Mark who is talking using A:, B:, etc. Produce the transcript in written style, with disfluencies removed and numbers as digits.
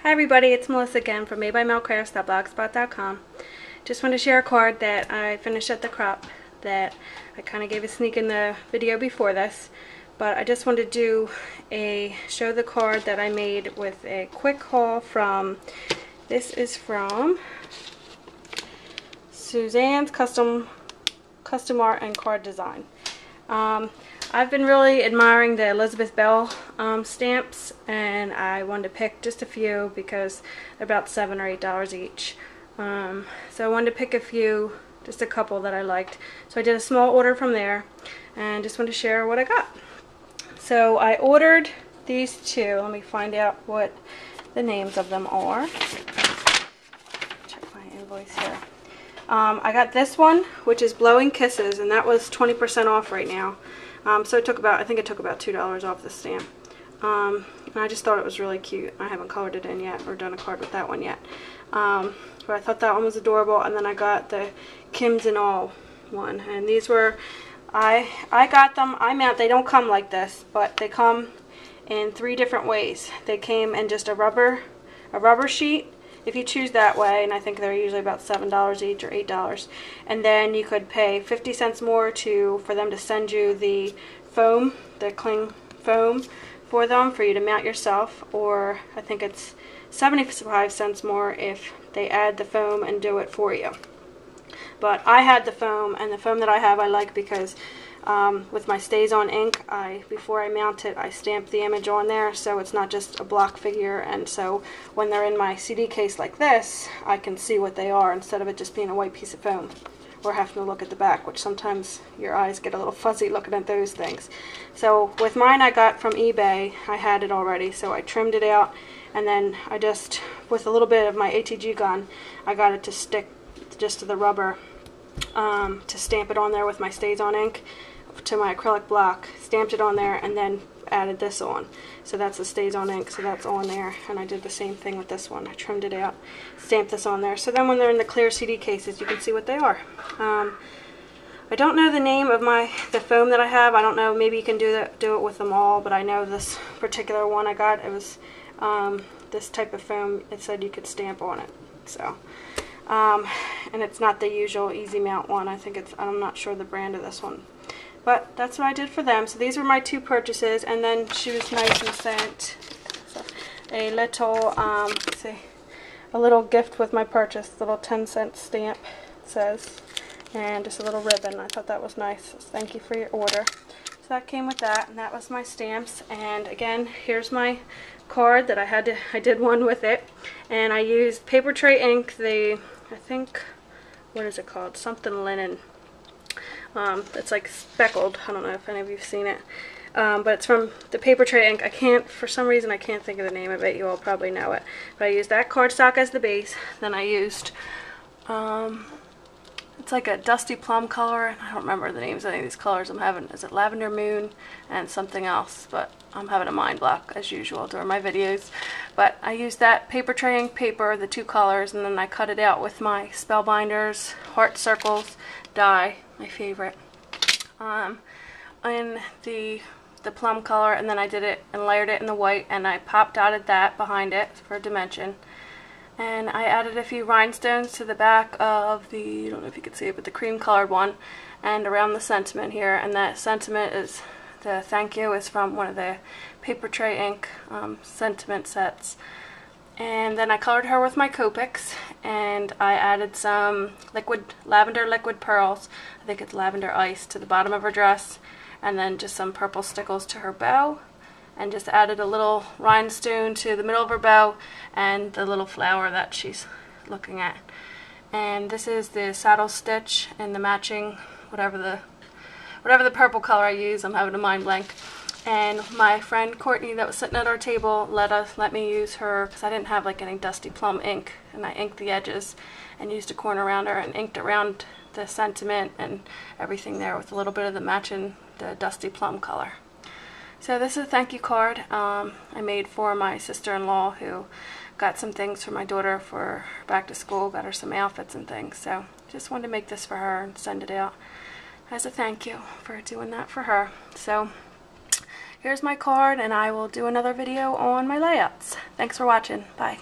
A: Hi everybody, it's Melissa again from madebymelcrafts.blogspot.com. Just want to share a card that I finished at the crop that I kind of gave a sneak in the video before this, but I just wanted to show the card that I made with a quick haul from, this is from Suzanne's Custom Art and Card Design. I've been really admiring the Elizabeth Bell stamps, and I wanted to pick just a few because they're about $7 or $8 each. So I wanted to pick a few, just a couple that I liked. So I did a small order from there and just wanted to share what I got. So I ordered these two. Let me find out what the names of them are. Check my invoice here. I got this one, which is Blowing Kisses, and that was 20% off right now. So it took about, I think it took about $2 off the stamp. And I just thought it was really cute. I haven't colored it in yet or done a card with that one yet. But I thought that one was adorable. And then I got the Kim's and All one. And these were, I got them, they don't come like this, but they come in 3 different ways. They came in just a rubber sheet, if you choose that way, and I think they're usually about $7 each or $8. And then you could pay 50 cents more for them to send you the foam, the cling foam for them for you to mount yourself, or I think it's 75 cents more if they add the foam and do it for you. But I had the foam, and the foam that I have I like because with my Stays On ink, before I mount it, I stamp the image on there, so it's not just a block figure, and so when they're in my CD case like this, I can see what they are instead of it just being a white piece of foam or having to look at the back, which sometimes your eyes get a little fuzzy looking at those things. So with mine I got from eBay, I had it already, so I trimmed it out, and then I just, with a little bit of my ATG gun, I got it to stick just to the rubber to stamp it on there with my Stays On ink to my acrylic block, stamped it on there, and then added this on. So that's the Stays On ink, so that's on there, and I did the same thing with this one. I trimmed it out, stamped this on there, so then when they're in the clear CD cases you can see what they are. I don't know the name of the foam that I have. I don't know, maybe you can do it with them all, but I know this particular one I got, it was this type of foam. It said you could stamp on it, so and it's not the usual easy mount one. I think I'm not sure the brand of this one. But that's what I did for them. So these were my 2 purchases, and then she was nice and sent a little, let's see, a little gift with my purchase, little 10-cent stamp, it says, and just a little ribbon. I thought that was nice. So thank you for your order. So that came with that, and that was my stamps. And again, here's my card that I did one with it, and I used paper tray ink. I think, what is it called? Something linen. It's like speckled. I don't know if any of you've seen it. But it's from the paper tray ink. For some reason I can't think of the name of it. You all probably know it. But I used that cardstock as the base. Then I used, it's like a dusty plum color. And I don't remember the names of any of these colors I'm having. Is it Lavender Moon and something else? But I'm having a mind block as usual during my videos. But I used that paper tray ink paper, the 2 colors, and then I cut it out with my Spellbinders Heart Circles die, my favorite, in the plum color, and then I did it and layered it in the white, and I pop dotted that behind it for dimension, and I added a few rhinestones to the back of the, I don't know if you can see it, but the cream colored one, and around the sentiment here. And that sentiment is, the thank you is from one of the paper tray ink sentiment sets. And then I colored her with my Copics, and I added some lavender liquid pearls, I think it's lavender ice, to the bottom of her dress, and then just some purple stickles to her bow, and just added a little rhinestone to the middle of her bow and the little flower that she's looking at. And this is the saddle stitch and the matching whatever the purple color I use. I'm having a mind blank. And my friend Courtney that was sitting at our table let me use her, because I didn't have like any dusty plum ink, and I inked the edges and used a corner around her and inked around the sentiment and everything there with a little bit of the matching the dusty plum color. So this is a thank you card I made for my sister-in-law, who got some things for my daughter for back to school, got her some outfits and things. So just wanted to make this for her and send it out as a thank you for doing that for her. So here's my card, and I will do another video on my layouts. Thanks for watching. Bye.